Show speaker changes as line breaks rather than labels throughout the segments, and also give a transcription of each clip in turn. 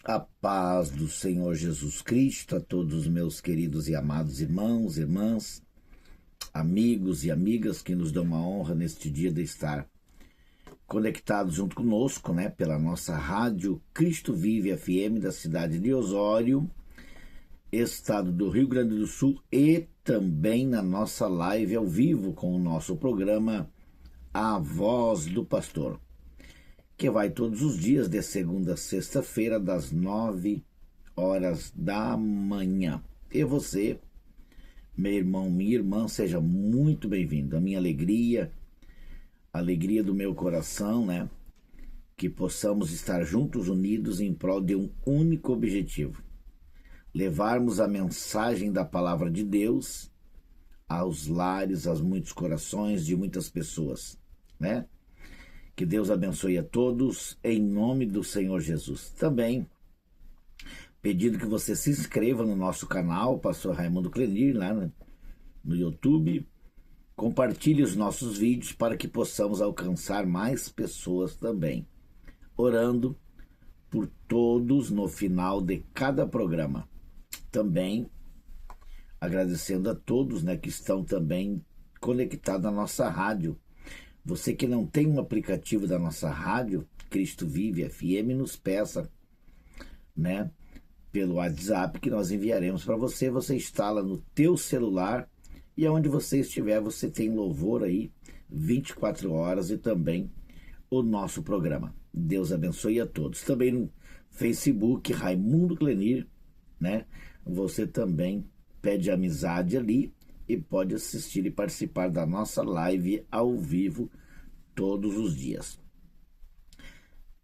A paz do Senhor Jesus Cristo a todos os meus queridos e amados irmãos, irmãs, amigos e amigas que nos dão uma honra neste dia de estar conectados junto conosco, pela nossa rádio Cristo Vive FM da cidade de Osório, estado do Rio Grande do Sul, e também na nossa live ao vivo com o nosso programa A Voz do Pastor, que vai todos os dias de segunda a sexta-feira, das 9 horas da manhã. E você, meu irmão, minha irmã, seja muito bem-vindo. A minha alegria, a alegria do meu coração, que possamos estar juntos, unidos em prol de um único objetivo: levarmos a mensagem da palavra de Deus aos lares, aos muitos corações de muitas pessoas, Que Deus abençoe a todos, em nome do Senhor Jesus. Também pedindo que você se inscreva no nosso canal, Pastor Raimundo Clenir, lá no YouTube. Compartilhe os nossos vídeos para que possamos alcançar mais pessoas também. Orando por todos no final de cada programa. Também agradecendo a todos que estão também conectados à nossa rádio. Você que não tem um aplicativo da nossa rádio, Cristo Vive FM, nos peça, pelo WhatsApp que nós enviaremos para você. Você instala no teu celular e aonde você estiver, você tem louvor aí 24 horas e também o nosso programa. Deus abençoe a todos. Também no Facebook, Raimundo Clenir, Você também pede amizade ali e pode assistir e participar da nossa live ao vivo todos os dias.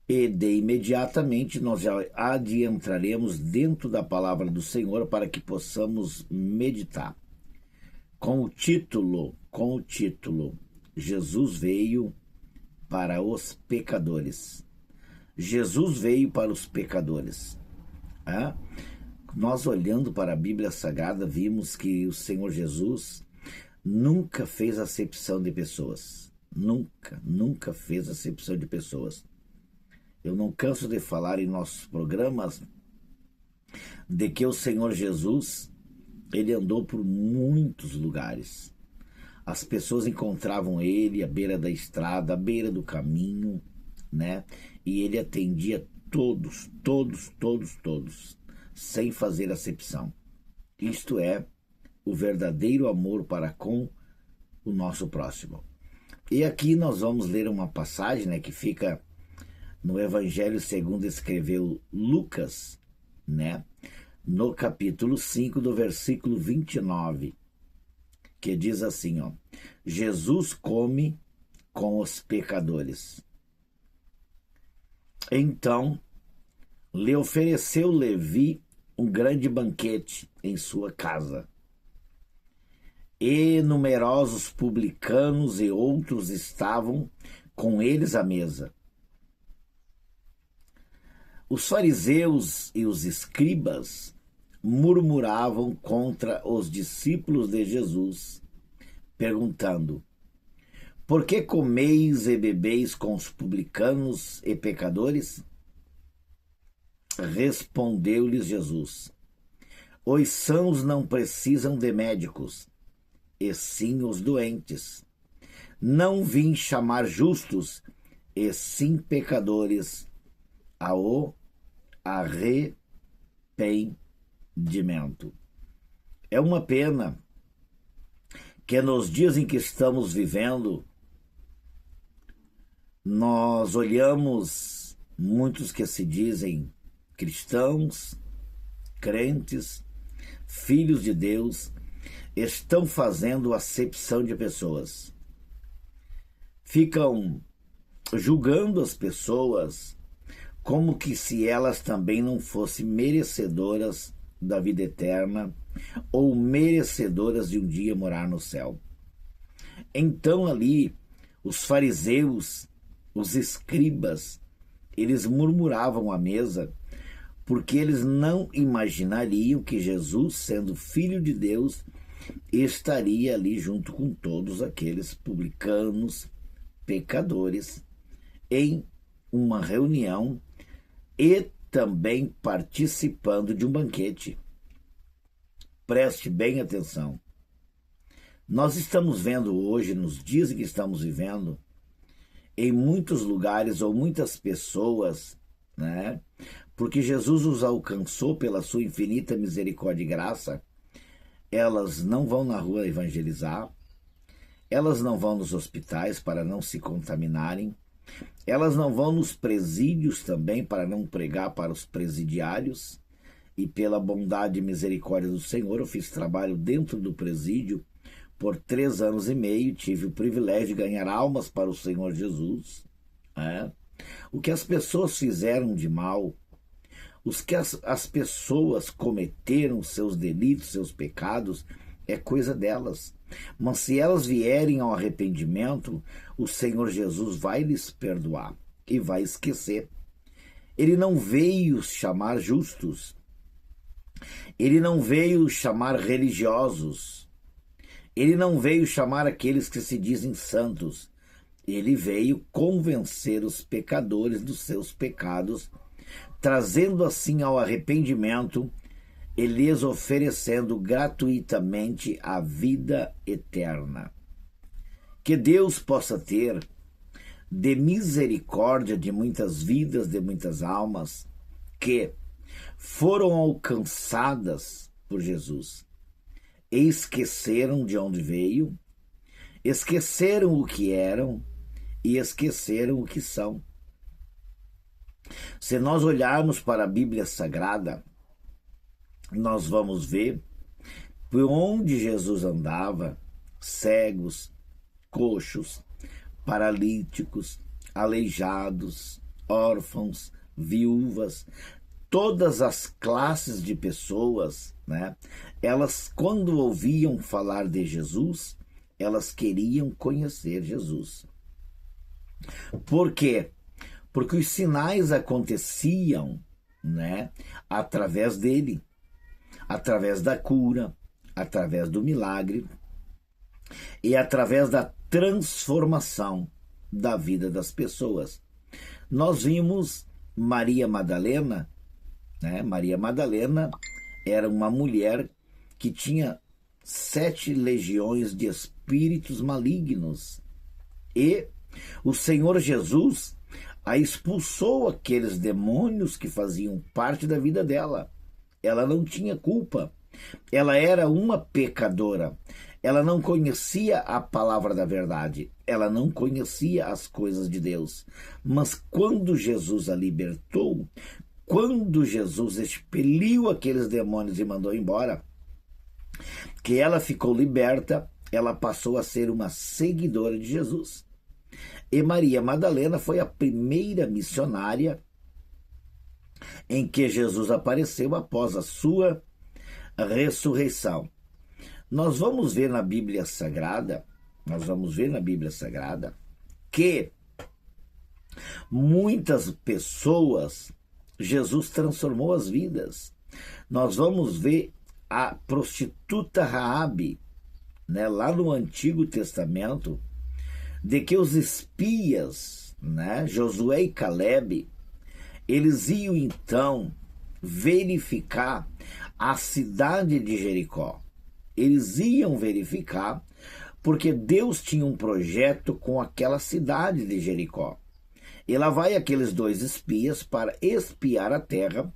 E de imediatamente nós já adentraremos dentro da palavra do Senhor para que possamos meditar. Com o título, Jesus veio para os pecadores. Jesus veio para os pecadores. Nós, olhando para a Bíblia Sagrada, vimos que o Senhor Jesus nunca fez acepção de pessoas. Nunca fez acepção de pessoas. Eu não canso de falar em nossos programas de que o Senhor Jesus, ele andou por muitos lugares. As pessoas encontravam ele à beira da estrada, à beira do caminho, E ele atendia todos, sem fazer acepção. Isto é o verdadeiro amor para com o nosso próximo. E aqui nós vamos ler uma passagem que fica no Evangelho segundo escreveu Lucas, no capítulo 5, do versículo 29, que diz assim, Jesus come com os pecadores. Então lhe ofereceu Levi um grande banquete em sua casa. E numerosos publicanos e outros estavam com eles à mesa. Os fariseus e os escribas murmuravam contra os discípulos de Jesus, perguntando: por que comeis e bebeis com os publicanos e pecadores? Respondeu-lhes Jesus: os sãos não precisam de médicos, e sim os doentes. Não vim chamar justos, e sim pecadores ao arrependimento. É uma pena que nos dias em que estamos vivendo, nós olhamos muitos que se dizem cristãos, crentes, filhos de Deus, estão fazendo acepção de pessoas. Ficam julgando as pessoas como que se elas também não fossem merecedoras da vida eterna ou merecedoras de um dia morar no céu. Então ali, os fariseus, os escribas, eles murmuravam à mesa porque eles não imaginariam que Jesus, sendo filho de Deus, estaria ali junto com todos aqueles publicanos, pecadores, em uma reunião e também participando de um banquete. Preste bem atenção. Nós estamos vendo hoje, nos dias em que estamos vivendo, em muitos lugares ou muitas pessoas, né? Porque Jesus os alcançou pela sua infinita misericórdia e graça, elas não vão na rua evangelizar, elas não vão nos hospitais para não se contaminarem, elas não vão nos presídios também para não pregar para os presidiários, e pela bondade e misericórdia do Senhor eu fiz trabalho dentro do presídio por 3 anos e meio, tive o privilégio de ganhar almas para o Senhor Jesus. O que as pessoas fizeram de mal, os que as pessoas cometeram, seus delitos, seus pecados, é coisa delas. Mas se elas vierem ao arrependimento, o Senhor Jesus vai lhes perdoar e vai esquecer. Ele não veio chamar justos, ele não veio chamar religiosos, ele não veio chamar aqueles que se dizem santos. Ele veio convencer os pecadores dos seus pecados, trazendo assim ao arrependimento e lhes oferecendo gratuitamente a vida eterna. Que Deus possa ter de misericórdia de muitas vidas, de muitas almas que foram alcançadas por Jesus e esqueceram de onde veio, esqueceram o que eram e esqueceram o que são. Se nós olharmos para a Bíblia Sagrada, nós vamos ver por onde Jesus andava, cegos, coxos, paralíticos, aleijados, órfãos, viúvas, todas as classes de pessoas, né? Elas, quando ouviam falar de Jesus, elas queriam conhecer Jesus. Por quê? Porque os sinais aconteciam, né, através dele, através da cura, através do milagre e através da transformação da vida das pessoas. Nós vimos Maria Madalena, né? Maria Madalena era uma mulher que tinha 7 legiões de espíritos malignos e o Senhor Jesus a expulsou aqueles demônios que faziam parte da vida dela. Ela não tinha culpa. Ela era uma pecadora. Ela não conhecia a palavra da verdade. Ela não conhecia as coisas de Deus. Mas quando Jesus a libertou, quando Jesus expeliu aqueles demônios e mandou embora, que ela ficou liberta, ela passou a ser uma seguidora de Jesus. E Maria Madalena foi a primeira missionária em que Jesus apareceu após a sua ressurreição. Nós vamos ver na Bíblia Sagrada, que muitas pessoas Jesus transformou as vidas. Nós vamos ver a prostituta Raabe, né, lá no Antigo Testamento, de que os espias, né, Josué e Calebe, eles iam então verificar a cidade de Jericó. Eles iam verificar porque Deus tinha um projeto com aquela cidade de Jericó. E lá vai aqueles 2 espias para espiar a terra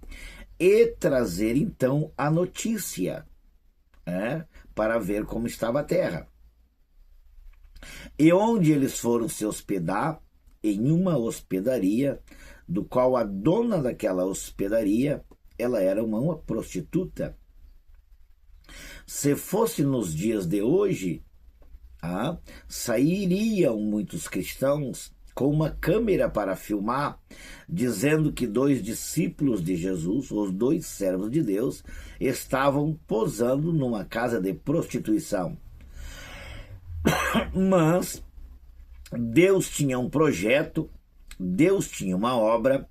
e trazer então a notícia, né, para ver como estava a terra. E onde eles foram se hospedar? Em uma hospedaria, do qual a dona daquela hospedaria, ela era uma prostituta. Se fosse nos dias de hoje, sairiam muitos cristãos com uma câmera para filmar, dizendo que 2 discípulos de Jesus, os 2 servos de Deus, estavam posando numa casa de prostituição. Mas Deus tinha um projeto, Deus tinha uma obra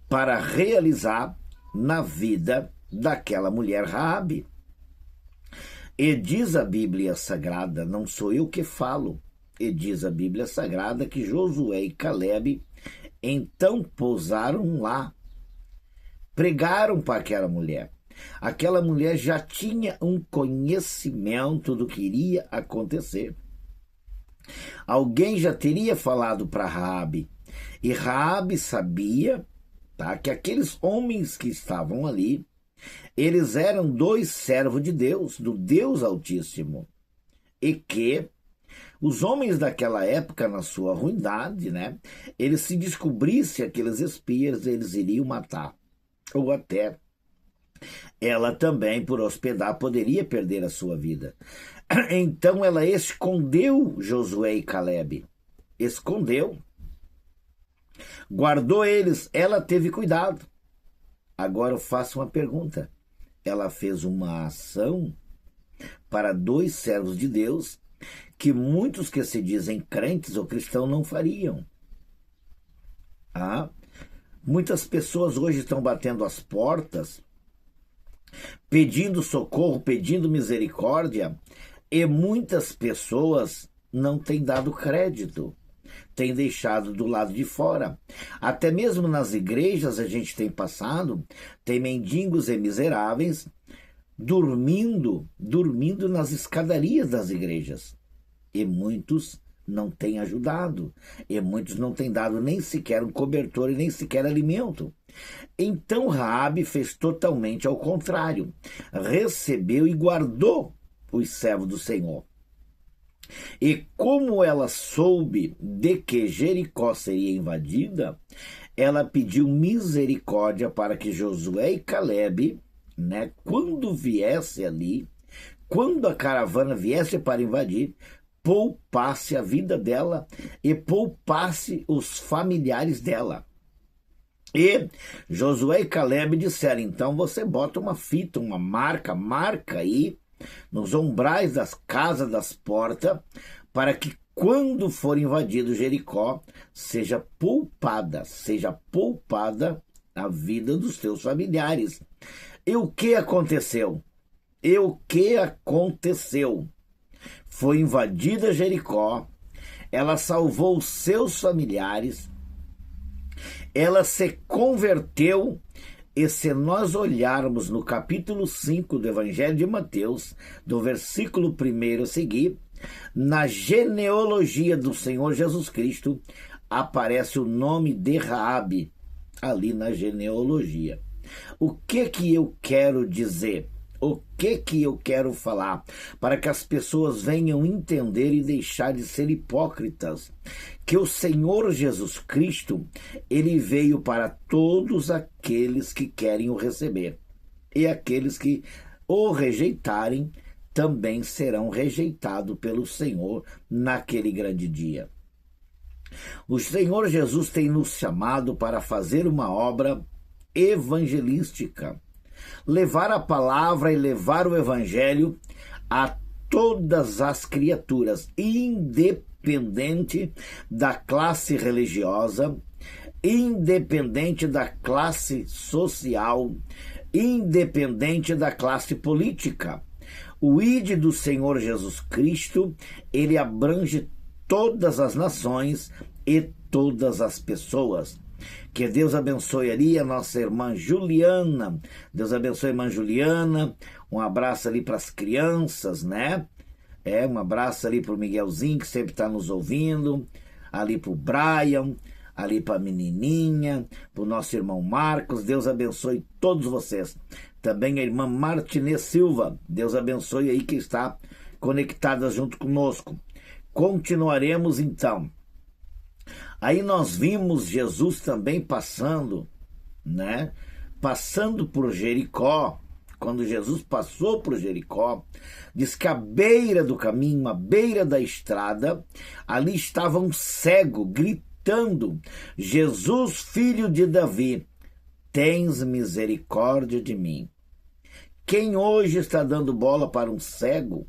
para realizar na vida daquela mulher Raabe. E diz a Bíblia Sagrada, não sou eu que falo, e diz a Bíblia Sagrada que Josué e Calebe então pousaram lá pregaram para aquela mulher. Aquela mulher já tinha um conhecimento do que iria acontecer. Alguém já teria falado para Raabe, e Raabe sabia, tá, que aqueles homens que estavam ali, eles eram 2 servos de Deus, do Deus Altíssimo, e que os homens daquela época, na sua ruindade, né, eles se descobrissem aqueles espias, eles iriam matar, ou até ela também, por hospedar, poderia perder a sua vida. Então ela escondeu Josué e Calebe. Escondeu. Guardou eles. Ela teve cuidado. Agora eu faço uma pergunta. Ela fez uma ação para 2 servos de Deus que muitos que se dizem crentes ou cristãos não fariam. Muitas pessoas hoje estão batendo as portas, pedindo socorro, pedindo misericórdia, e muitas pessoas não têm dado crédito, têm deixado do lado de fora. Até mesmo nas igrejas a gente tem passado, tem mendigos e miseráveis dormindo nas escadarias das igrejas. E muitos não têm ajudado, e muitos não têm dado nem sequer um cobertor e nem sequer alimento. Então Raabe fez totalmente ao contrário, recebeu e guardou os servos do Senhor. E como ela soube de que Jericó seria invadida, ela pediu misericórdia para que Josué e Calebe, né, quando viesse ali, quando a caravana viesse para invadir, poupasse a vida dela e poupasse os familiares dela. E Josué e Calebe disseram, então você bota uma fita, uma marca aí nos umbrais das casas, das portas, para que quando for invadido Jericó, seja poupada a vida dos teus familiares. E o que aconteceu? Foi invadida Jericó, ela salvou os seus familiares, ela se converteu. E se nós olharmos no capítulo 5 do Evangelho de Mateus, do versículo 1 a seguir, na genealogia do Senhor Jesus Cristo, aparece o nome de Raabe, ali na genealogia. O que eu quero dizer? O que eu quero falar? Para que as pessoas venham entender e deixar de ser hipócritas. Que o Senhor Jesus Cristo, ele veio para todos aqueles que querem o receber. E aqueles que o rejeitarem, também serão rejeitados pelo Senhor naquele grande dia. O Senhor Jesus tem nos chamado para fazer uma obra evangelística. Levar a palavra e levar o evangelho a todas as criaturas, independente da classe religiosa, independente da classe social, independente da classe política. O ID do Senhor Jesus Cristo, ele abrange todas as nações e todas as pessoas. Que Deus abençoe ali a nossa irmã Juliana. Deus abençoe a irmã Juliana. Um abraço ali para as crianças, né? Um abraço ali para o Miguelzinho, que sempre está nos ouvindo. Ali para o Brian, ali para a menininha, para o nosso irmão Marcos. Deus abençoe todos vocês. Também a irmã Martinez Silva. Deus abençoe aí que está conectada junto conosco. Continuaremos então. Aí nós vimos Jesus também passando, né? Passando por Jericó. Quando Jesus passou por Jericó, diz que à beira do caminho, à beira da estrada, ali estava um cego gritando: Jesus, filho de Davi, tens misericórdia de mim. Quem hoje está dando bola para um cego?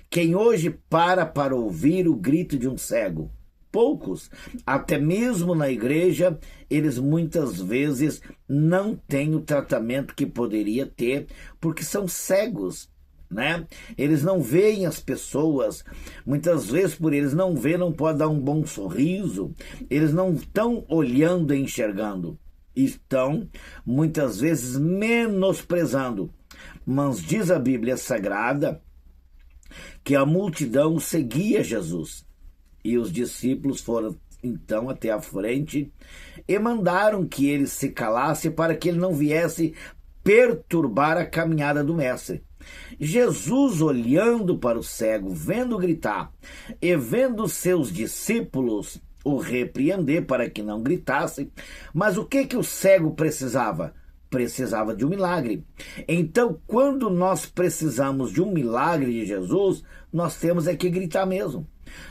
Quem hoje para ouvir o grito de um cego? Poucos. Até mesmo na igreja, eles muitas vezes não têm o tratamento que poderia ter, porque são cegos, né? Eles não veem as pessoas, muitas vezes por eles não ver, não pode dar um bom sorriso, eles não estão olhando e enxergando. estão muitas vezes menosprezando. Mas diz a Bíblia Sagrada que a multidão seguia Jesus. E os discípulos foram então até a frente e mandaram que ele se calasse para que ele não viesse perturbar a caminhada do mestre. Jesus, olhando para o cego, vendo gritar e vendo seus discípulos o repreender para que não gritasse, mas o que o cego precisava? Precisava de um milagre. Então, quando nós precisamos de um milagre de Jesus, nós temos é que gritar mesmo.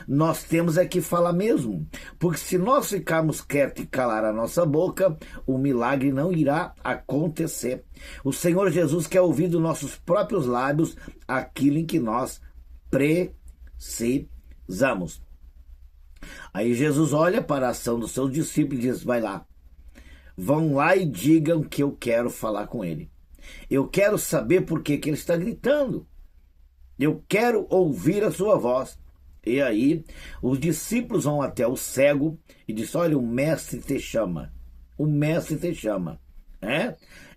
Nós temos é que falar mesmo. Porque se nós ficarmos quietos e calar a nossa boca, o milagre não irá acontecer. O Senhor Jesus quer ouvir dos nossos próprios lábios aquilo em que nós precisamos. Aí Jesus olha para a ação dos seus discípulos e diz: vai lá. Vão lá e digam que eu quero falar com ele. Eu quero saber por que ele está gritando. Eu quero ouvir a sua voz. E aí, os discípulos vão até o cego e dizem: olha, o mestre te chama. O mestre te chama.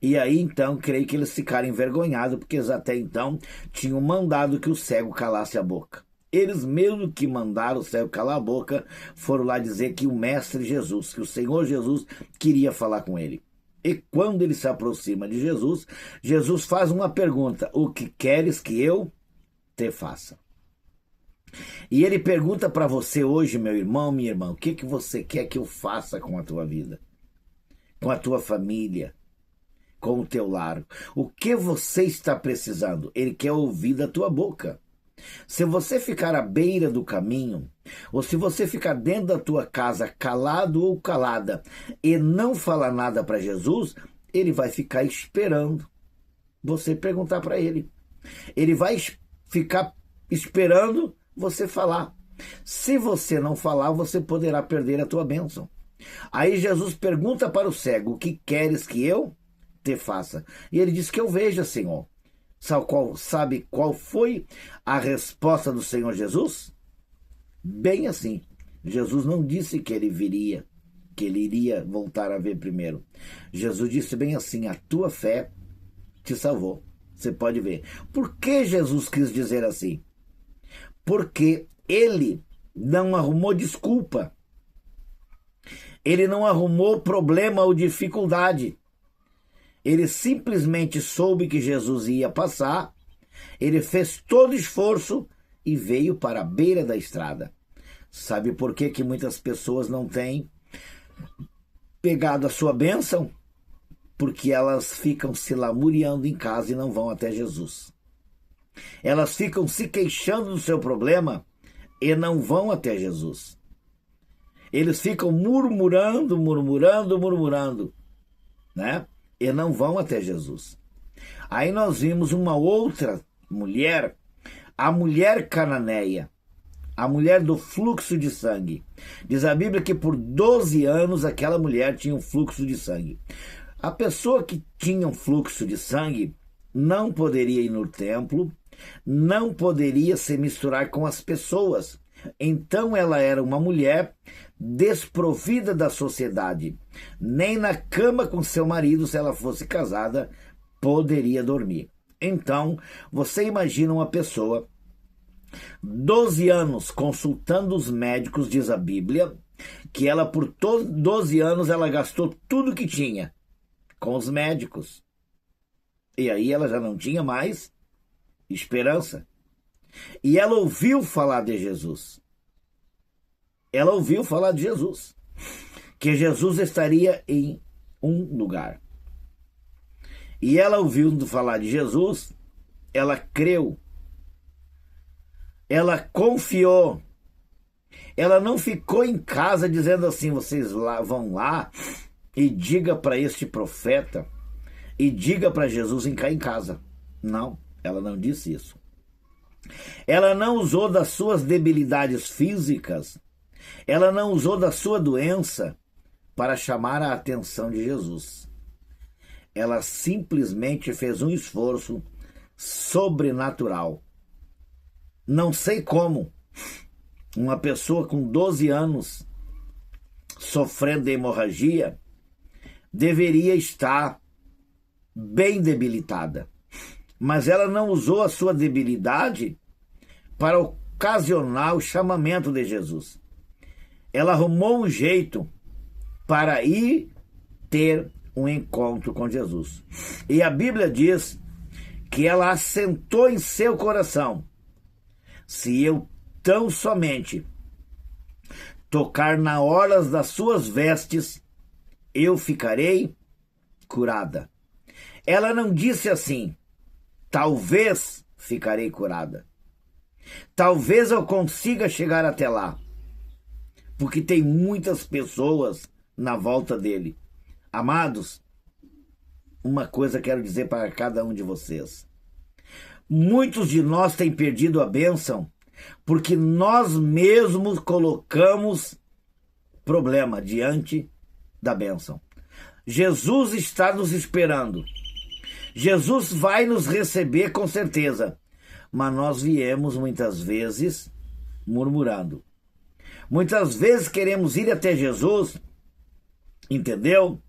E aí, então, creio que eles ficaram envergonhados, porque eles até então tinham mandado que o cego calasse a boca. Eles mesmo que mandaram o cego calar a boca, foram lá dizer que o mestre Jesus, que o Senhor Jesus queria falar com ele. E quando ele se aproxima de Jesus, Jesus faz uma pergunta: o que queres que eu te faça? E ele pergunta para você hoje, meu irmão, minha irmã, o que você quer que eu faça com a tua vida? Com a tua família? Com o teu lar? O que você está precisando? Ele quer ouvir da tua boca. Se você ficar à beira do caminho, ou se você ficar dentro da tua casa calado ou calada e não falar nada para Jesus, ele vai ficar esperando você perguntar para ele. Ele vai ficar esperando você falar. Se você não falar, você poderá perder a tua bênção. Aí Jesus pergunta para o cego: o que queres que eu te faça? E ele diz: que eu veja, Senhor. Sabe qual foi a resposta do Senhor Jesus? Bem assim. Jesus não disse que ele viria, que ele iria voltar a ver primeiro. Jesus disse bem assim: a tua fé te salvou. Você pode ver. Por que Jesus quis dizer assim? Porque ele não arrumou desculpa. Ele não arrumou problema ou dificuldade. Ele simplesmente soube que Jesus ia passar, ele fez todo esforço e veio para a beira da estrada. Sabe por que muitas pessoas não têm pegado a sua bênção? Porque elas ficam se lamuriando em casa e não vão até Jesus. Elas ficam se queixando do seu problema e não vão até Jesus. Eles ficam murmurando, né? E não vão até Jesus. Aí nós vimos uma outra mulher, a mulher cananeia, a mulher do fluxo de sangue. Diz a Bíblia que por 12 anos aquela mulher tinha um fluxo de sangue. A pessoa que tinha um fluxo de sangue não poderia ir no templo, não poderia se misturar com as pessoas. Então ela era uma mulher desprovida da sociedade. Nem na cama com seu marido, se ela fosse casada, poderia dormir. Então, você imagina uma pessoa, 12 anos consultando os médicos, diz a Bíblia, que ela por 12 anos ela gastou tudo que tinha com os médicos. E aí ela já não tinha mais esperança. E ela ouviu falar de Jesus. Ela ouviu falar de Jesus. Que Jesus estaria em um lugar. E ela ouviu falar de Jesus, ela creu. Ela confiou. Ela não ficou em casa dizendo assim: vocês vão lá e diga para este profeta e diga para Jesus ficar em casa. Não, ela não disse isso. Ela não usou das suas debilidades físicas, ela não usou da sua doença para chamar a atenção de Jesus. Ela simplesmente fez um esforço sobrenatural. Não sei como uma pessoa com 12 anos sofrendo de hemorragia, deveria estar bem debilitada. Mas ela não usou a sua debilidade para ocasionar o chamamento de Jesus. Ela arrumou um jeito para ir ter um encontro com Jesus. E a Bíblia diz que ela assentou em seu coração: se eu tão somente tocar na orlas das suas vestes, eu ficarei curada. Ela não disse assim: talvez ficarei curada. Talvez eu consiga chegar até lá. Porque tem muitas pessoas na volta dele. Amados, uma coisa quero dizer para cada um de vocês. Muitos de nós têm perdido a bênção porque nós mesmos colocamos problema diante da bênção. Jesus está nos esperando. Jesus vai nos receber com certeza. Mas nós viemos muitas vezes murmurando. Muitas vezes queremos ir até Jesus, entendeu?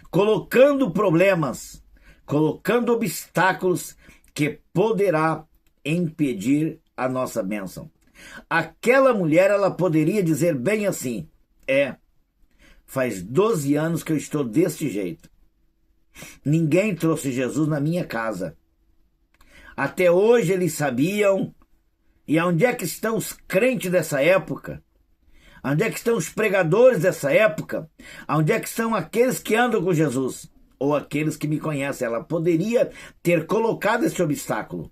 Colocando problemas, colocando obstáculos que poderá impedir a nossa bênção. Aquela mulher, ela poderia dizer bem assim: faz 12 anos que eu estou deste jeito. Ninguém trouxe Jesus na minha casa. Até hoje eles sabiam. E onde é que estão os crentes dessa época? Onde é que estão os pregadores dessa época? Onde é que estão aqueles que andam com Jesus? Ou aqueles que me conhecem? Ela poderia ter colocado esse obstáculo.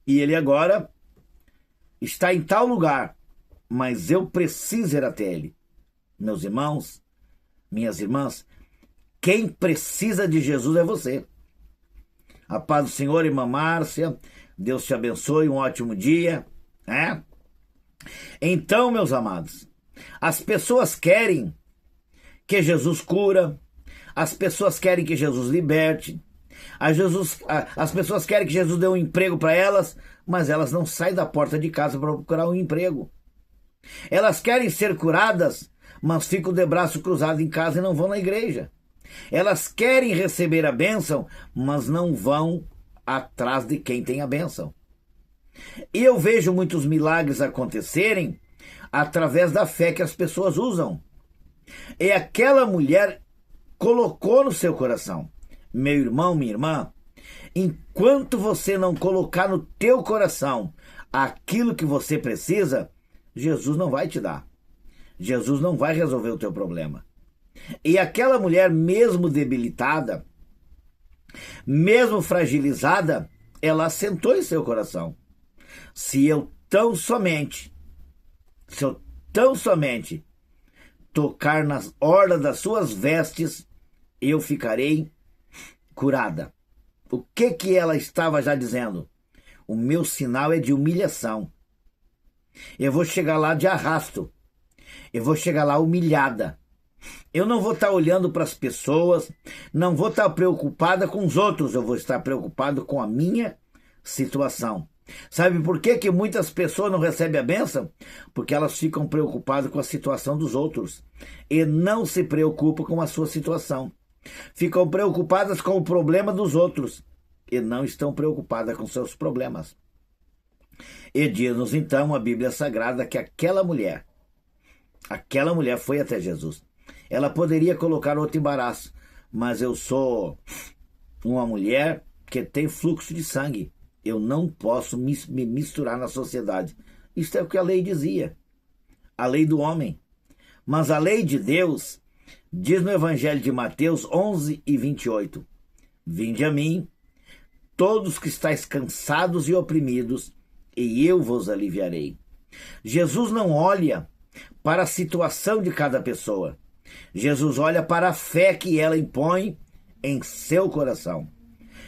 E ele agora está em tal lugar. Mas eu preciso ir até ele. Meus irmãos, minhas irmãs, quem precisa de Jesus é você. A paz do Senhor, irmã Márcia. Deus te abençoe, um ótimo dia. Então, meus amados, as pessoas querem que Jesus cura, as pessoas querem que Jesus liberte, as pessoas querem que Jesus dê um emprego para elas, mas elas não saem da porta de casa para procurar um emprego. Elas querem ser curadas, mas ficam de braço cruzado em casa e não vão na igreja. Elas querem receber a bênção, mas não vão atrás de quem tem a bênção. E eu vejo muitos milagres acontecerem através da fé que as pessoas usam. E aquela mulher colocou no seu coração: meu irmão, minha irmã, enquanto você não colocar no teu coração aquilo que você precisa, Jesus não vai te dar. Jesus não vai resolver o teu problema. E aquela mulher, mesmo debilitada, mesmo fragilizada, ela assentou em seu coração: se eu tão somente tocar nas orlas das suas vestes, eu ficarei curada. O que ela estava já dizendo? O meu sinal é de humilhação. Eu vou chegar lá de arrasto. Eu vou chegar lá humilhada. Eu não vou estar olhando para as pessoas, não vou estar preocupada com os outros, eu vou estar preocupado com a minha situação. Sabe por que muitas pessoas não recebem a bênção? Porque elas ficam preocupadas com a situação dos outros e não se preocupam com a sua situação. Ficam preocupadas com o problema dos outros e não estão preocupadas com seus problemas. E diz-nos então a Bíblia Sagrada que aquela mulher foi até Jesus. Ela poderia colocar outro embaraço: mas eu sou uma mulher que tem fluxo de sangue. Eu não posso me misturar na sociedade. Isso é o que a lei dizia. A lei do homem. Mas a lei de Deus diz no Evangelho de Mateus 11:28. Vinde a mim, todos que estáis cansados e oprimidos, e eu vos aliviarei. Jesus não olha para a situação de cada pessoa. Jesus olha para a fé que ela impõe em seu coração.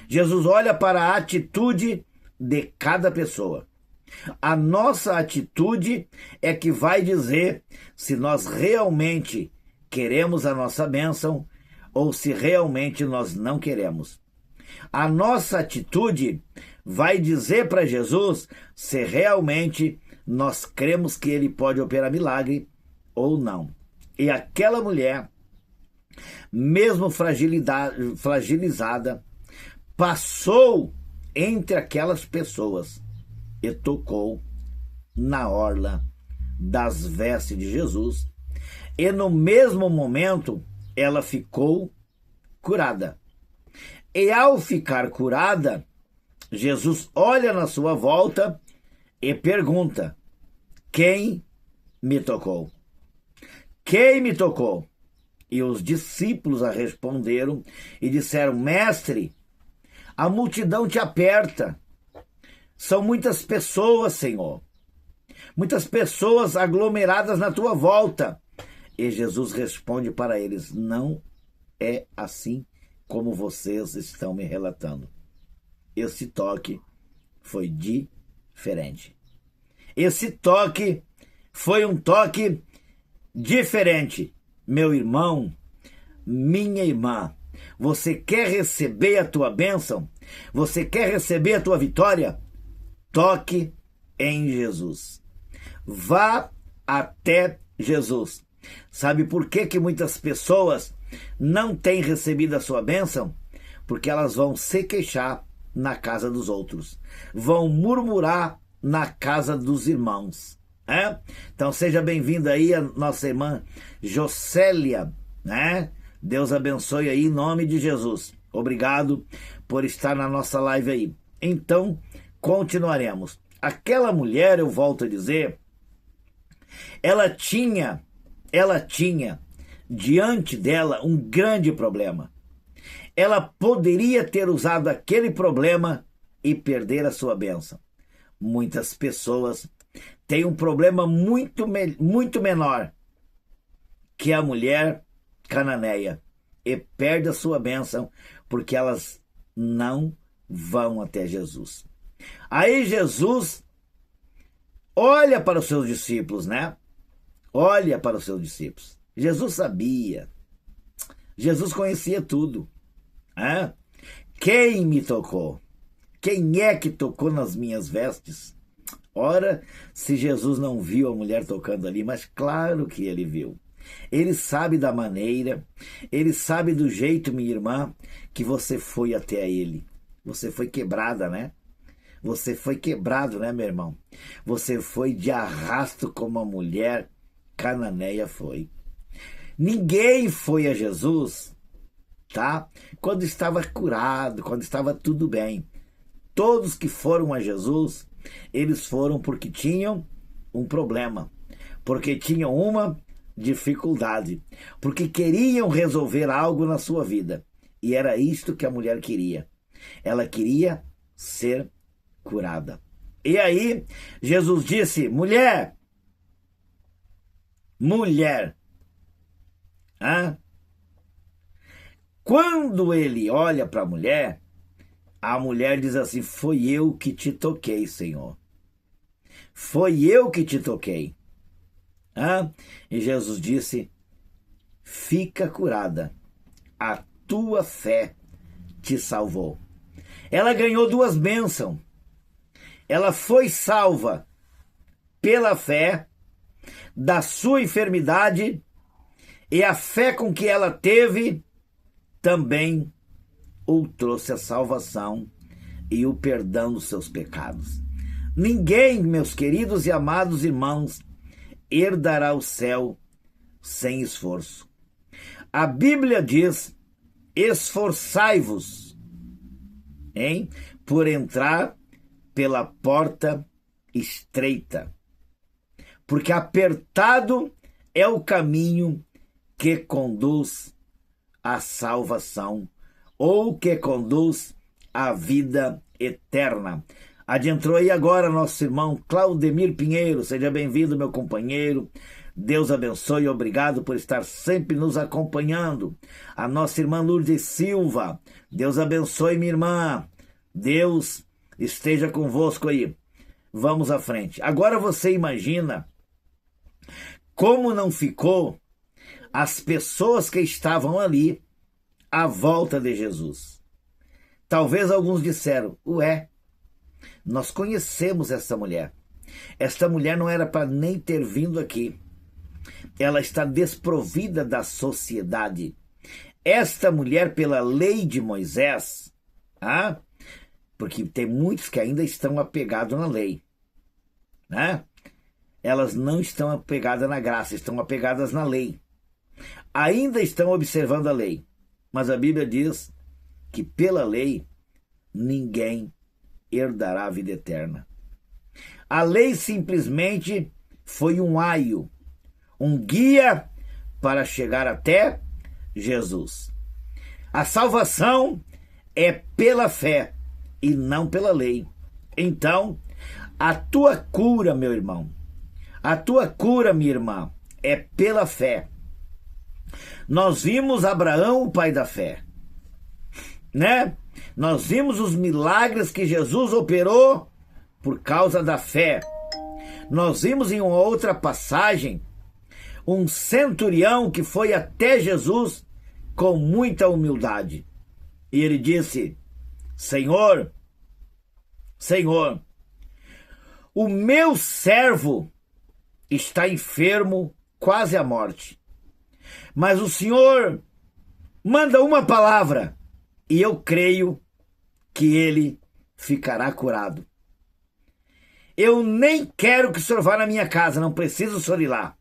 Jesus olha para a atitude de cada pessoa. A nossa atitude é que vai dizer se nós realmente queremos a nossa bênção ou se realmente nós não queremos. A nossa atitude vai dizer para Jesus se realmente nós cremos que ele pode operar milagre ou não. E aquela mulher mesmo fragilizada, passou entre aquelas pessoas e tocou na orla das vestes de Jesus, e no mesmo momento ela ficou curada. E ao ficar curada, Jesus olha na sua volta e pergunta: quem me tocou? Quem me tocou? E os discípulos a responderam e disseram: mestre, a multidão te aperta. São muitas pessoas, Senhor. Muitas pessoas aglomeradas na tua volta. E Jesus responde para eles: não é assim como vocês estão me relatando. Esse toque foi diferente. Esse toque foi um toque diferente. Meu irmão, minha irmã, você quer receber a tua bênção? Você quer receber a tua vitória? Toque em Jesus. Vá até Jesus. Sabe por que muitas pessoas não têm recebido a sua bênção? Porque elas vão se queixar na casa dos outros, vão murmurar na casa dos irmãos. Então seja bem-vinda aí a nossa irmã Jocélia, né? Deus abençoe aí em nome de Jesus. Obrigado por estar na nossa live aí. Então, continuaremos. Aquela mulher, eu volto a dizer, ela tinha diante dela um grande problema. Ela poderia ter usado aquele problema e perder a sua bênção. Muitas pessoas têm um problema muito menor que a mulher cananeia e perde a sua bênção porque elas não vão até Jesus. Aí Jesus olha para os seus discípulos, né? Olha para os seus discípulos. Jesus sabia. Jesus conhecia tudo. Quem me tocou? Quem é que tocou nas minhas vestes? Ora, se Jesus não viu a mulher tocando ali, mas claro que ele viu. Ele sabe da maneira, ele sabe do jeito, minha irmã, que você foi até ele. Você foi quebrada, né? Você foi quebrado, né, meu irmão? Você foi de arrasto como a mulher cananeia foi. Ninguém foi a Jesus, tá? Quando estava curado, quando estava tudo bem. Todos que foram a Jesus, eles foram porque tinham um problema, porque tinham uma dificuldade, porque queriam resolver algo na sua vida. E era isto que a mulher queria. Ela queria ser curada. E aí, Jesus disse: mulher, quando ele olha para a mulher diz assim: foi eu que te toquei, Senhor. Foi eu que te toquei. E Jesus disse: fica curada, a tua fé te salvou. Ela ganhou duas bênçãos. Ela foi salva pela fé da sua enfermidade, e a fé com que ela teve também o trouxe a salvação e o perdão dos seus pecados. Ninguém, meus queridos e amados irmãos, herdará o céu sem esforço. A Bíblia diz: esforçai-vos, por entrar pela porta estreita, porque apertado é o caminho que conduz à salvação, ou que conduz à vida eterna. Adentrou aí agora nosso irmão Claudemir Pinheiro. Seja bem-vindo, meu companheiro. Deus abençoe e obrigado por estar sempre nos acompanhando. A nossa irmã Lourdes Silva. Deus abençoe, minha irmã. Deus esteja convosco aí. Vamos à frente. Agora você imagina como não ficou as pessoas que estavam ali à volta de Jesus. Talvez alguns disseram: ué, nós conhecemos essa mulher. Esta mulher não era para nem ter vindo aqui. Ela está desprovida da sociedade. esta mulher, pela lei de Moisés, porque tem muitos que ainda estão apegados na lei, né? Elas não estão apegadas na graça, estão apegadas na lei. Ainda estão observando a lei. Mas a Bíblia diz que pela lei ninguém herdará a vida eterna. A lei simplesmente foi um aio, um guia para chegar até Jesus. A salvação é pela fé e não pela lei. Então, a tua cura, meu irmão, a tua cura, minha irmã, é pela fé. Nós vimos Abraão, o pai da fé, né? Nós vimos os milagres que Jesus operou por causa da fé. Nós vimos em uma outra passagem um centurião que foi até Jesus com muita humildade. E ele disse: Senhor, Senhor, o meu servo está enfermo, quase à morte. Mas o Senhor manda uma palavra e eu creio que ele ficará curado. Eu nem quero que o Senhor vá na minha casa, não preciso o Senhor ir lá,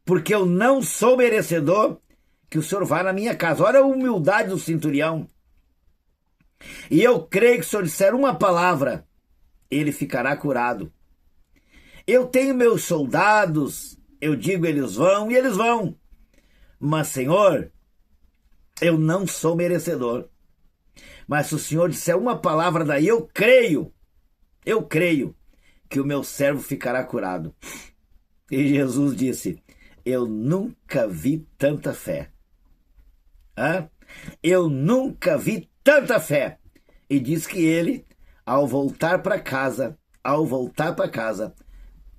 porque eu não sou merecedor que o Senhor vá na minha casa. Olha a humildade do centurião. E eu creio que se o Senhor disser uma palavra, ele ficará curado. Eu tenho meus soldados, eu digo eles vão e eles vão. Mas, Senhor, eu não sou merecedor. Mas se o Senhor disser uma palavra daí, eu creio que o meu servo ficará curado. E Jesus disse: eu nunca vi tanta fé. Eu nunca vi tanta fé. E diz que ele, ao voltar para casa,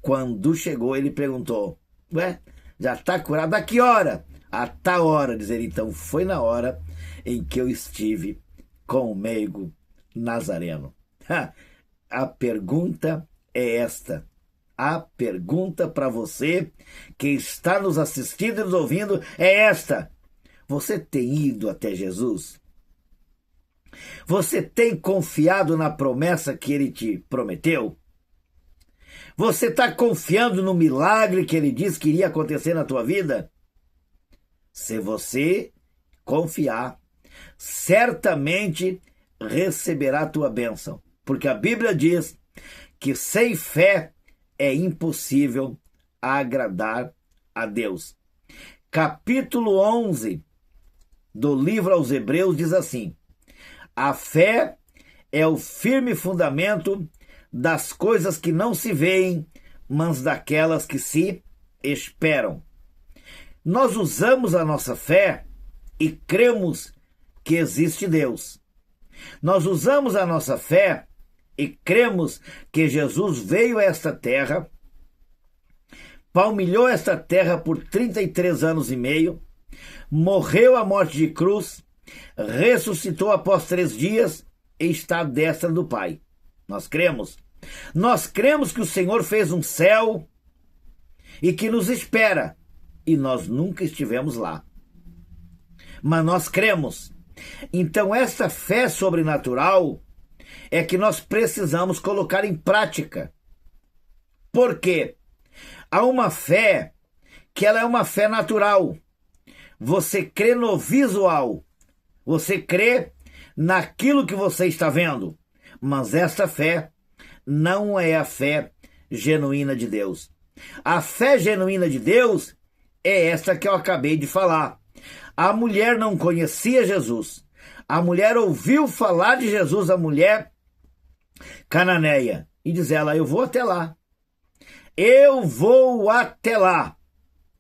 quando chegou, ele perguntou: ué, já está curado? A que hora? A tal hora, diz ele. Então, foi na hora em que eu estive com o meigo Nazareno. A pergunta é esta. A pergunta para você que está nos assistindo e nos ouvindo é esta: você tem ido até Jesus? Você tem confiado na promessa que ele te prometeu? Você está confiando no milagre que ele disse que iria acontecer na tua vida? Se você confiar, certamente receberá a tua bênção, porque a Bíblia diz que sem fé é impossível agradar a Deus. Capítulo 11 do livro aos Hebreus diz assim: a fé é o firme fundamento das coisas que não se veem, mas daquelas que se esperam. Nós usamos a nossa fé e cremos que existe Deus. Nós usamos a nossa fé e cremos que Jesus veio a esta terra, palmilhou esta terra por 33 anos e meio, morreu a morte de cruz, ressuscitou após 3 dias e está à destra do Pai. Nós cremos. Nós cremos que o Senhor fez um céu e que nos espera, e nós nunca estivemos lá. Mas nós cremos. Então, essa fé sobrenatural é que nós precisamos colocar em prática. Por quê? Há uma fé que ela é uma fé natural. Você crê no visual. Você crê naquilo que você está vendo. Mas esta fé não é a fé genuína de Deus. A fé genuína de Deus é esta que eu acabei de falar. A mulher não conhecia Jesus. A mulher ouviu falar de Jesus, a mulher cananeia. E diz ela: eu vou até lá. Eu vou até lá.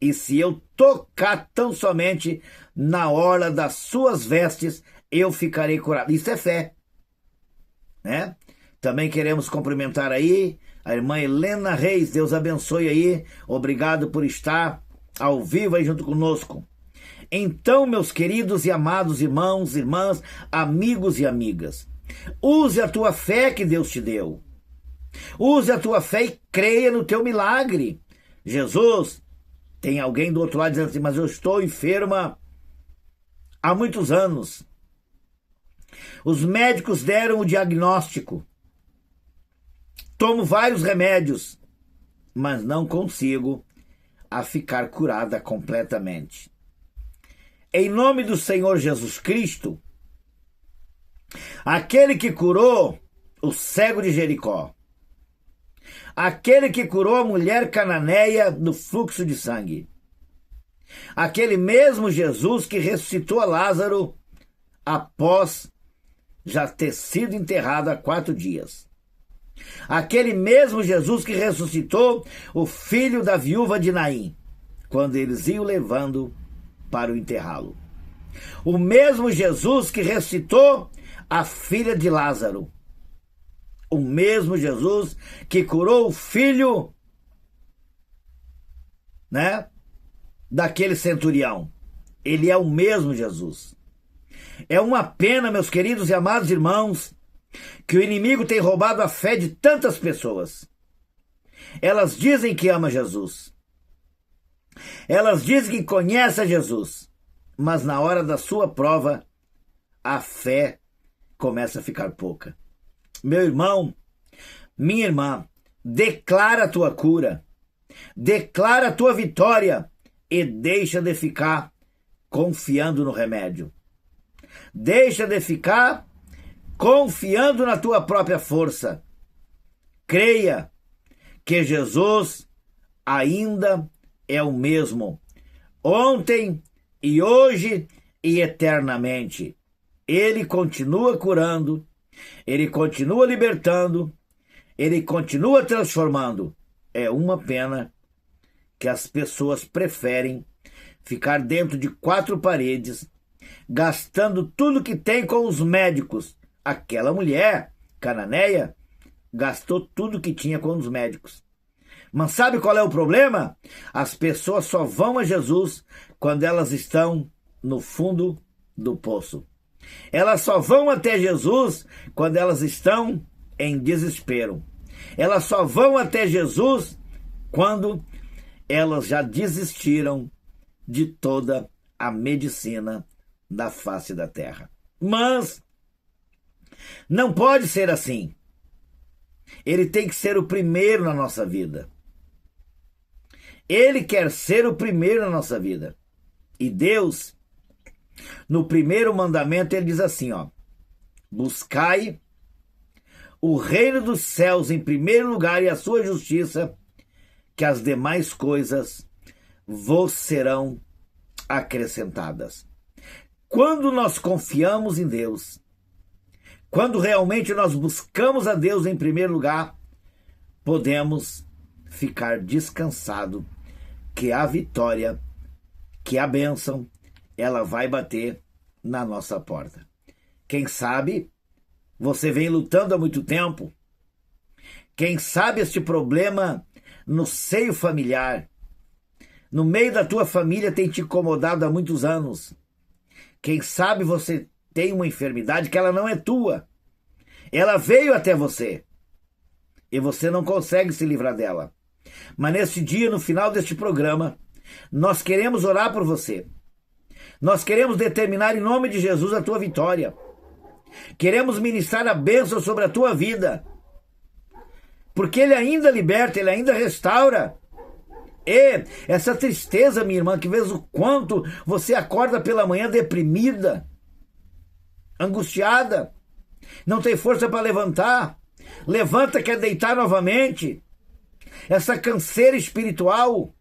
E se eu tocar tão somente na orla das suas vestes, eu ficarei curado. Isso é fé, né? Também queremos cumprimentar aí a irmã Helena Reis. Deus abençoe aí. Obrigado por estar ao vivo aí junto conosco. Então, meus queridos e amados irmãos, irmãs, amigos e amigas, use a tua fé que Deus te deu. Use a tua fé e creia no teu milagre. Jesus, tem alguém do outro lado dizendo assim: mas eu estou enferma há muitos anos. Os médicos deram o diagnóstico. Tomo vários remédios, mas não consigo a ficar curada completamente. Em nome do Senhor Jesus Cristo, aquele que curou o cego de Jericó, aquele que curou a mulher cananeia do fluxo de sangue, aquele mesmo Jesus que ressuscitou a Lázaro após já ter sido enterrado há 4 dias. Aquele mesmo Jesus que ressuscitou o filho da viúva de Naim, quando eles iam levando para o enterrá-lo. O mesmo Jesus que ressuscitou a filha de Lázaro. O mesmo Jesus que curou o filho, daquele centurião. Ele é o mesmo Jesus. É uma pena, meus queridos e amados irmãos, que o inimigo tem roubado a fé de tantas pessoas. Elas dizem que amam Jesus. Elas dizem que conhecem Jesus. Mas na hora da sua prova, a fé começa a ficar pouca. Meu irmão, minha irmã, declara a tua cura. Declara a tua vitória e deixa de ficar confiando no remédio. Deixa de ficar confiando na tua própria força. Creia que Jesus ainda é o mesmo, ontem e hoje e eternamente. Ele continua curando, ele continua libertando, ele continua transformando. É uma pena que as pessoas preferem ficar dentro de 4 paredes, gastando tudo que tem com os médicos. Aquela mulher cananeia gastou tudo que tinha com os médicos. Mas sabe qual é o problema? As pessoas só vão a Jesus quando elas estão no fundo do poço. Elas só vão até Jesus quando elas estão em desespero. Elas só vão até Jesus quando elas já desistiram de toda a medicina da face da terra. Mas não pode ser assim. Ele tem que ser o primeiro na nossa vida. Ele quer ser o primeiro na nossa vida. E Deus, no primeiro mandamento, ele diz assim, buscai o reino dos céus em primeiro lugar e a sua justiça, que as demais coisas vos serão acrescentadas. Quando nós confiamos em Deus, quando realmente nós buscamos a Deus em primeiro lugar, podemos ficar descansados que a vitória, que a bênção, ela vai bater na nossa porta. Quem sabe você vem lutando há muito tempo. Quem sabe este problema no seio familiar, no meio da tua família, tem te incomodado há muitos anos. Quem sabe você tem uma enfermidade que ela não é tua. Ela veio até você e você não consegue se livrar dela. Mas nesse dia, no final deste programa, nós queremos orar por você. Nós queremos determinar em nome de Jesus a tua vitória. Queremos ministrar a bênção sobre a tua vida. Porque Ele ainda liberta, Ele ainda restaura. E essa tristeza, minha irmã, que vês o quanto você acorda pela manhã deprimida, angustiada, não tem força para levantar, levanta, quer deitar novamente. Essa canseira espiritual,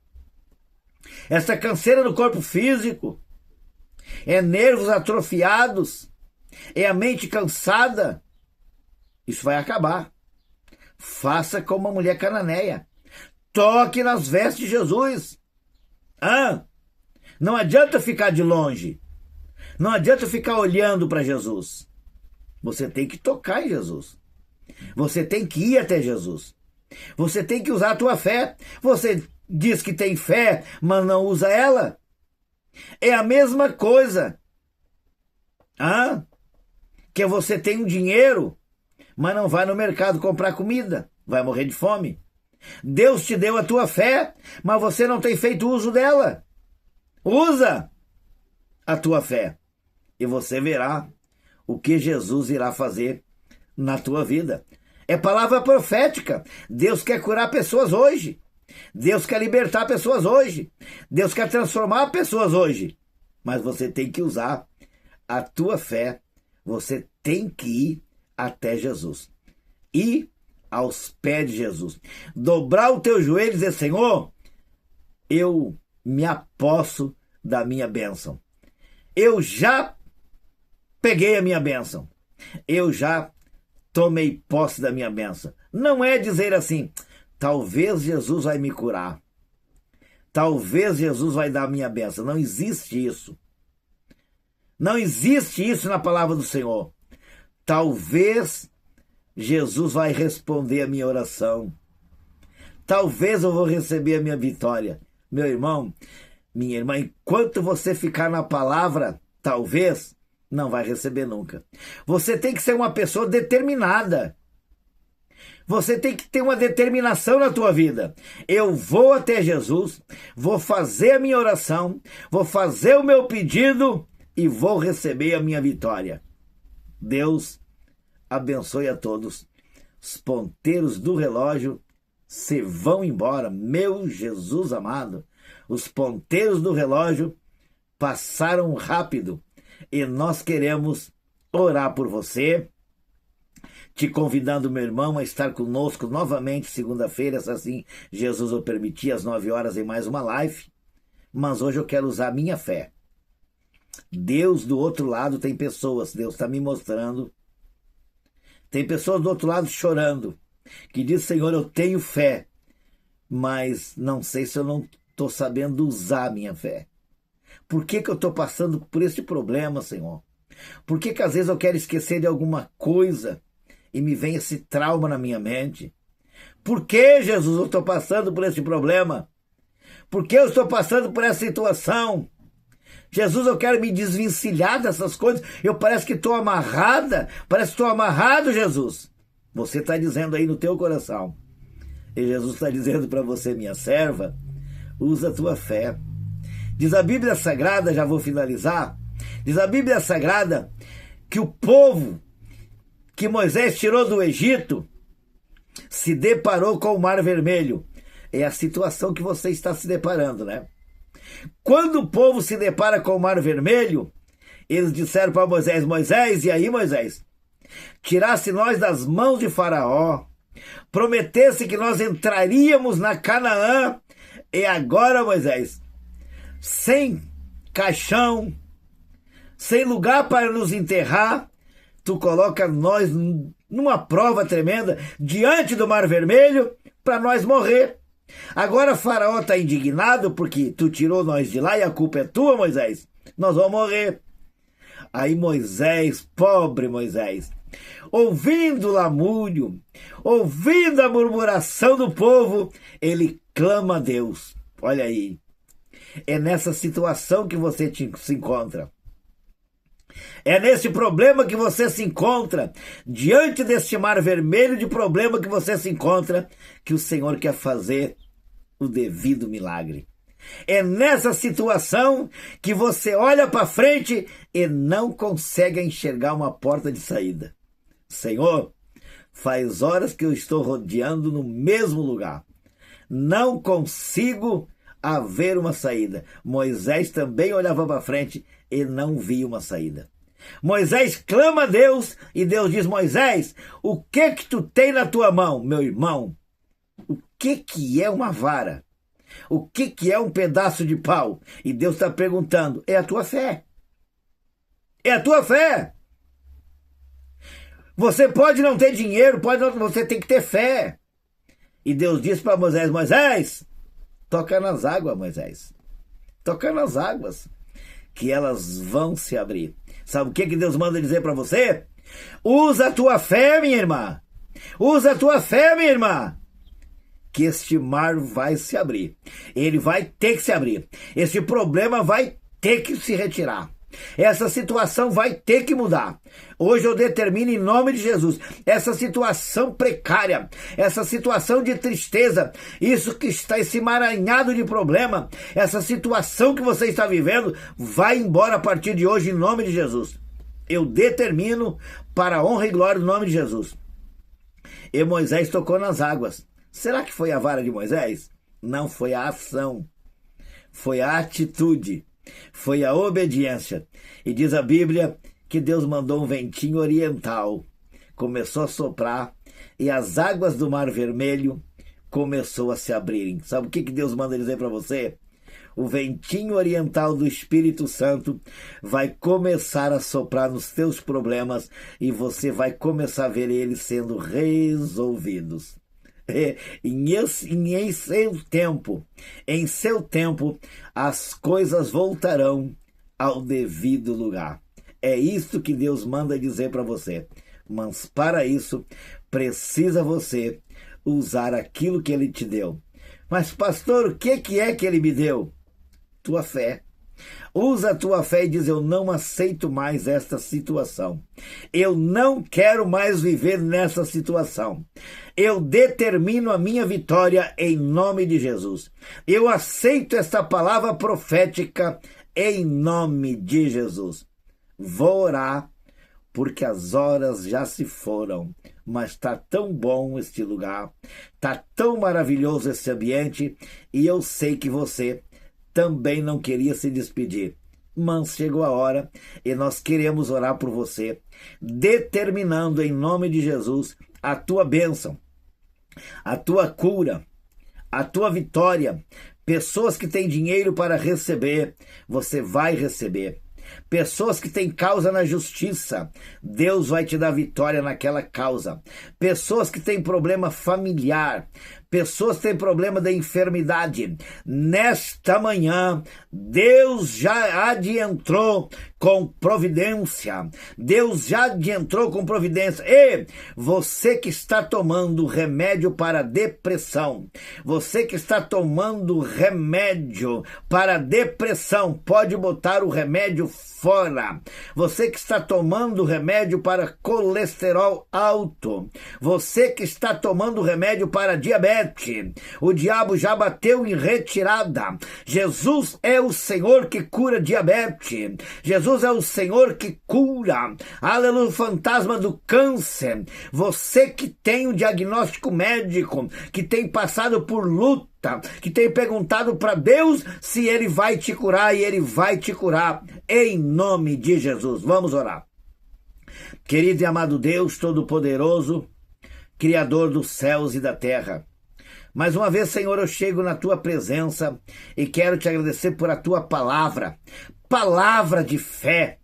essa canseira no corpo físico, é nervos atrofiados, é a mente cansada. Isso vai acabar. Faça como a mulher cananeia. Toque nas vestes de Jesus. Não adianta ficar de longe. Não adianta ficar olhando para Jesus. Você tem que tocar em Jesus. Você tem que ir até Jesus. Você tem que usar a tua fé. Você diz que tem fé, mas não usa ela. É a mesma coisa. Que você tem um dinheiro, mas não vai no mercado comprar comida. Vai morrer de fome. Deus te deu a tua fé, mas você não tem feito uso dela. Usa a tua fé. e você verá o que Jesus irá fazer na tua vida. É palavra profética. Deus quer curar pessoas hoje. Deus quer libertar pessoas hoje. Deus quer transformar pessoas hoje. Mas você tem que usar a tua fé. Você tem que ir até Jesus. Ir aos pés de Jesus. Dobrar o teu joelho e dizer: Senhor, eu me aposso da minha bênção. Eu já peguei a minha bênção. Eu já tomei posse da minha bênção. Não é dizer assim: talvez Jesus vai me curar. Talvez Jesus vai dar a minha bênção. Não existe isso. Não existe isso na palavra do Senhor. Talvez Jesus vai responder a minha oração. Talvez eu vou receber a minha vitória. Meu irmão, minha irmã, enquanto você ficar na palavra, talvez, não vai receber nunca. Você tem que ser uma pessoa determinada. Você tem que ter uma determinação na tua vida. Eu vou até Jesus, vou fazer a minha oração, vou fazer o meu pedido e vou receber a minha vitória. Deus abençoe a todos. Os ponteiros do relógio se vão embora. Meu Jesus amado, os ponteiros do relógio passaram rápido e nós queremos orar por você, te convidando, meu irmão, a estar conosco novamente segunda-feira, se assim Jesus o permitir, às 9 horas em mais uma live. Mas hoje eu quero usar a minha fé. Deus do outro lado tem pessoas, Deus está me mostrando. Tem pessoas do outro lado chorando, que diz: Senhor, eu tenho fé, mas não sei se eu não estou sabendo usar a minha fé. Por que eu estou passando por esse problema, Senhor? Por que às vezes eu quero esquecer de alguma coisa e me vem esse trauma na minha mente? Por que, Jesus, eu estou passando por esse problema? Por que eu estou passando por essa situação? Jesus, eu quero me desvencilhar dessas coisas. Eu parece que estou amarrada. Parece que estou amarrado, Jesus. Você está dizendo aí no teu coração. E Jesus está dizendo para você: minha serva, usa a tua fé. Diz a Bíblia Sagrada, já vou finalizar, diz a Bíblia Sagrada que o povo que Moisés tirou do Egito se deparou com o Mar Vermelho. É a situação que você está se deparando, né? Quando o povo se depara com o Mar Vermelho, eles disseram para Moisés: Moisés, e aí, Moisés? Tirasse nós das mãos de Faraó, prometesse que nós entraríamos na Canaã, e agora, Moisés, sem caixão, sem lugar para nos enterrar, tu coloca nós numa prova tremenda diante do Mar Vermelho para nós morrer. Agora Faraó está indignado porque tu tirou nós de lá e a culpa é tua, Moisés. Nós vamos morrer. Aí Moisés, pobre Moisés, ouvindo o lamúrio, ouvindo a murmuração do povo, ele clama a Deus. Olha aí. É nessa situação que você se encontra. É nesse problema que você se encontra, diante deste mar vermelho de problema que você se encontra, que o Senhor quer fazer o devido milagre. É nessa situação que você olha para frente e não consegue enxergar uma porta de saída. Senhor, faz horas que eu estou rodeando no mesmo lugar. Não consigo haver uma saída. Moisés também olhava para frente e não via uma saída. Moisés clama a Deus e Deus diz: Moisés, o que tu tem na tua mão? Meu irmão, o que é uma vara? O que é um pedaço de pau? E Deus está perguntando: é a tua fé. É a tua fé. Você pode não ter dinheiro, você tem que ter fé. E Deus disse para Moisés: Moisés, toca nas águas, Moisés. Toca nas águas, que elas vão se abrir. Sabe o que Deus manda dizer para você? Usa a tua fé, minha irmã. Usa a tua fé, minha irmã. Que este mar vai se abrir. Ele vai ter que se abrir. Esse problema vai ter que se retirar. Essa situação vai ter que mudar. Hoje eu determino em nome de Jesus, essa situação precária, essa situação de tristeza, isso que está esse emaranhado de problema, essa situação que você está vivendo, vai embora a partir de hoje em nome de Jesus. Eu determino para a honra e glória do nome de Jesus. E Moisés tocou nas águas. Será que foi a vara de Moisés? Não, foi a ação, foi a atitude, foi a obediência. E diz a Bíblia que Deus mandou um ventinho oriental, começou a soprar e as águas do Mar Vermelho começou a se abrirem. Sabe o que Deus manda dizer para você? O ventinho oriental do Espírito Santo vai começar a soprar nos teus problemas e você vai começar a ver eles sendo resolvidos. Em seu tempo, as coisas voltarão ao devido lugar. É isso que Deus manda dizer para você. Mas para isso, precisa você usar aquilo que Ele te deu. Mas pastor, o que é que Ele me deu? Tua fé. Usa a tua fé e diz: eu não aceito mais esta situação. Eu não quero mais viver nessa situação. Eu determino a minha vitória em nome de Jesus. Eu aceito esta palavra profética em nome de Jesus. Vou orar, porque as horas já se foram, mas está tão bom este lugar, está tão maravilhoso esse ambiente, e eu sei que você também não queria se despedir. Mas chegou a hora e nós queremos orar por você, determinando em nome de Jesus a tua bênção, a tua cura, a tua vitória. Pessoas que têm dinheiro para receber, você vai receber. Pessoas que têm causa na justiça, Deus vai te dar vitória naquela causa. Pessoas que têm problema familiar, pessoas que têm problema da enfermidade, nesta manhã, Deus já adiantou com providência. Deus já adiantou com providência. E você que está tomando remédio para depressão, você que está tomando remédio para depressão, pode botar o remédio fora. Você que está tomando remédio para colesterol alto, você que está tomando remédio para diabetes, o diabo já bateu em retirada. Jesus é o Senhor que cura diabetes. Jesus é o Senhor que cura, aleluia, o fantasma do câncer. Você que tem um diagnóstico médico, que tem passado por luta, que tem perguntado para Deus se Ele vai te curar, e Ele vai te curar em nome de Jesus. Vamos orar. Querido e amado Deus Todo-Poderoso, Criador dos céus e da terra, mais uma vez, Senhor, eu chego na Tua presença e quero Te agradecer por a Tua palavra, palavra de fé,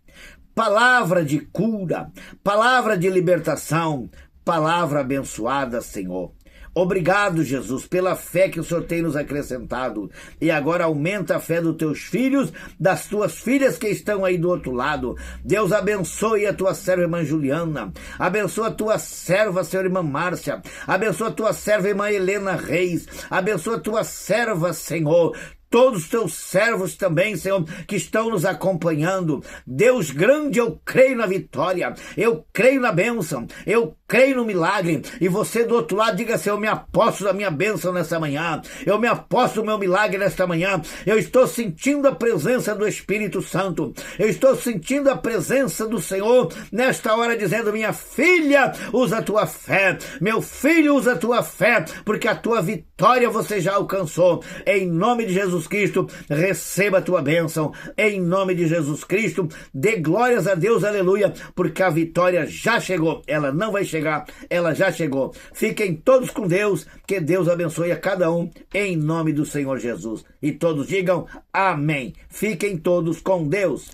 palavra de cura, palavra de libertação, palavra abençoada, Senhor. Obrigado, Jesus, pela fé que o Senhor tem nos acrescentado. E agora aumenta a fé dos teus filhos, das tuas filhas que estão aí do outro lado. Deus abençoe a tua serva irmã Juliana. Abençoa a tua serva, Senhor, irmã Márcia. Abençoa a tua serva, irmã Helena Reis. Abençoa a tua serva, Senhor. Todos os teus servos também, Senhor, que estão nos acompanhando. Deus grande, eu creio na vitória, eu creio na bênção, eu creio no milagre. E você do outro lado diga: Senhor, eu me aposto da minha bênção nessa manhã, eu me aposto do meu milagre nesta manhã. Eu estou sentindo a presença do Espírito Santo, eu estou sentindo a presença do Senhor nesta hora, dizendo: minha filha, usa a tua fé, meu filho, usa a tua fé, porque a tua vitória você já alcançou. Em nome de Jesus Cristo, receba a tua bênção, em nome de Jesus Cristo. Dê glórias a Deus, aleluia, porque a vitória já chegou. Ela não vai chegar, ela já chegou. Fiquem todos com Deus, que Deus abençoe a cada um, em nome do Senhor Jesus. E todos digam amém. Fiquem todos com Deus.